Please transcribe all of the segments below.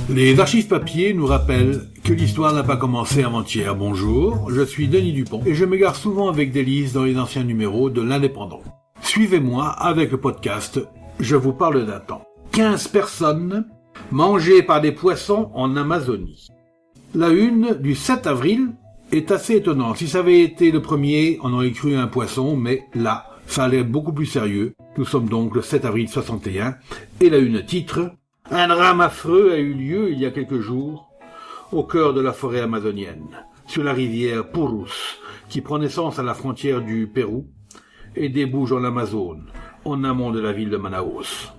Les archives papier nous rappellent que l'histoire n'a pas commencé avant-hier. Bonjour, je suis Denis Dupont et je m'égare souvent avec délice dans les anciens numéros de l'Indépendant. Suivez-moi avec le podcast Je vous parle d'un temps. 15 personnes mangées par des poissons en Amazonie. La une du 7 avril est assez étonnante. Si ça avait été le premier, on aurait cru un poisson, mais là, ça allait être beaucoup plus sérieux. Nous sommes donc le 7 avril 61 et la une titre « Un drame affreux a eu lieu il y a quelques jours au cœur de la forêt amazonienne, sur la rivière Purus, qui prend naissance à la frontière du Pérou et débouche dans l'Amazone, en amont de la ville de Manaus.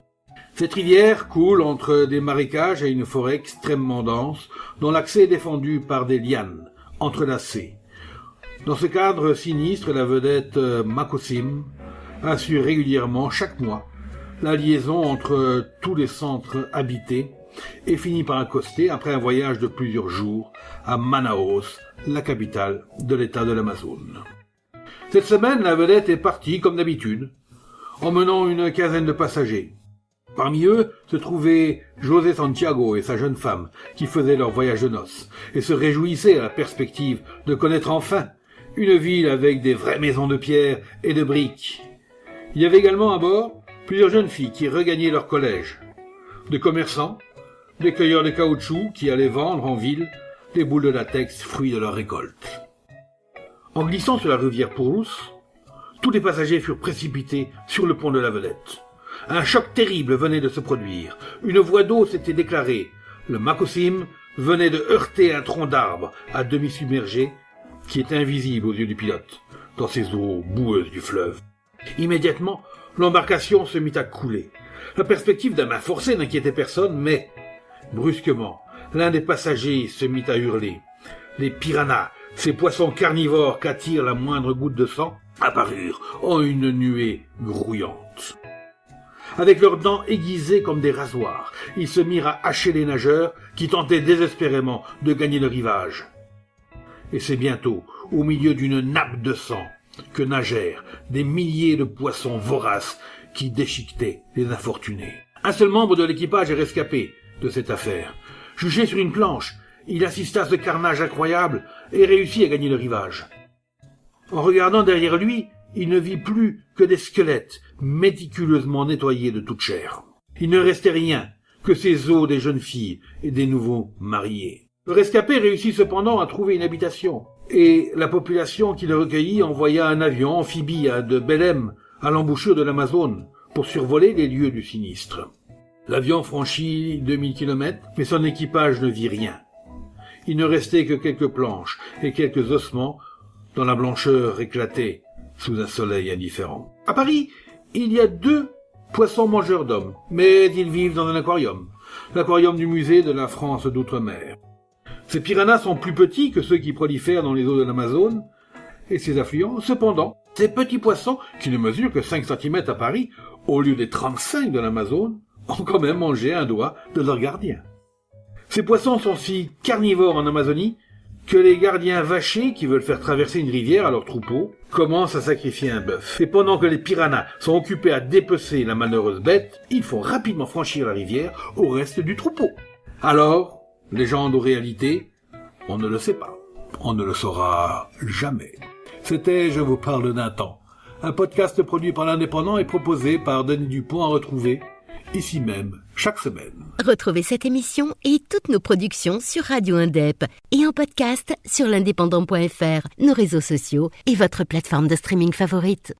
Cette rivière coule entre des marécages et une forêt extrêmement dense, dont l'accès est défendu par des lianes entrelacées. Dans ce cadre sinistre, la vedette Makosim assure régulièrement, chaque mois, la liaison entre tous les centres habités et finit par accoster, après un voyage de plusieurs jours, à Manaus, la capitale de l'État de l'Amazone. Cette semaine, la vedette est partie, comme d'habitude, emmenant une quinzaine de passagers. Parmi eux se trouvait José Santiago et sa jeune femme, qui faisaient leur voyage de noces, et se réjouissaient à la perspective de connaître enfin une ville avec des vraies maisons de pierre et de briques. Il y avait également à bord plusieurs jeunes filles qui regagnaient leur collège, des commerçants, des cueilleurs de caoutchouc qui allaient vendre en ville des boules de latex, fruits de leur récolte. En glissant sur la rivière Purus, tous les passagers furent précipités sur le pont de la vedette. Un choc terrible venait de se produire. Une voie d'eau s'était déclarée. Le Makosim venait de heurter un tronc d'arbre à demi submergé qui était invisible aux yeux du pilote dans ces eaux boueuses du fleuve. Immédiatement, l'embarcation se mit à couler. La perspective d'un main forcé n'inquiétait personne, mais, brusquement, l'un des passagers se mit à hurler. Les piranhas, ces poissons carnivores qu'attire la moindre goutte de sang, apparurent en une nuée grouillante. Avec leurs dents aiguisées comme des rasoirs, ils se mirent à hacher les nageurs qui tentaient désespérément de gagner le rivage. Et c'est bientôt, au milieu d'une nappe de sang, que nagèrent des milliers de poissons voraces qui déchiquetaient les infortunés. Un seul membre de l'équipage est rescapé de cette affaire. Juché sur une planche, il assista à ce carnage incroyable et réussit à gagner le rivage. En regardant derrière lui, il ne vit plus que des squelettes méticuleusement nettoyés de toute chair. Il ne restait rien que ces os des jeunes filles et des nouveaux mariés. Le rescapé réussit cependant à trouver une habitation, et la population qui le recueillit envoya un avion amphibie de Belém à l'embouchure de l'Amazone pour survoler les lieux du sinistre. L'avion franchit 2000 km, mais son équipage ne vit rien. Il ne restait que quelques planches et quelques ossements dont la blancheur éclatait sous un soleil indifférent. À Paris, il y a 2 poissons mangeurs d'hommes, mais ils vivent dans un aquarium, l'aquarium du musée de la France d'outre-mer. Ces piranhas sont plus petits que ceux qui prolifèrent dans les eaux de l'Amazone et ses affluents. Cependant, ces petits poissons, qui ne mesurent que 5 cm à Paris, au lieu des 35 de l'Amazone, ont quand même mangé un doigt de leur gardien. Ces poissons sont si carnivores en Amazonie que les gardiens vachers qui veulent faire traverser une rivière à leur troupeau commencent à sacrifier un bœuf. Et pendant que les piranhas sont occupés à dépecer la malheureuse bête, ils font rapidement franchir la rivière au reste du troupeau. Alors, légende ou réalité, on ne le sait pas. On ne le saura jamais. C'était Je vous parle d'un temps, un podcast produit par l'Indépendant et proposé par Denis Dupont à retrouver ici même, chaque semaine. Retrouvez cette émission et toutes nos productions sur Radio Indep et en podcast sur l'indépendant.fr, nos réseaux sociaux et votre plateforme de streaming favorite.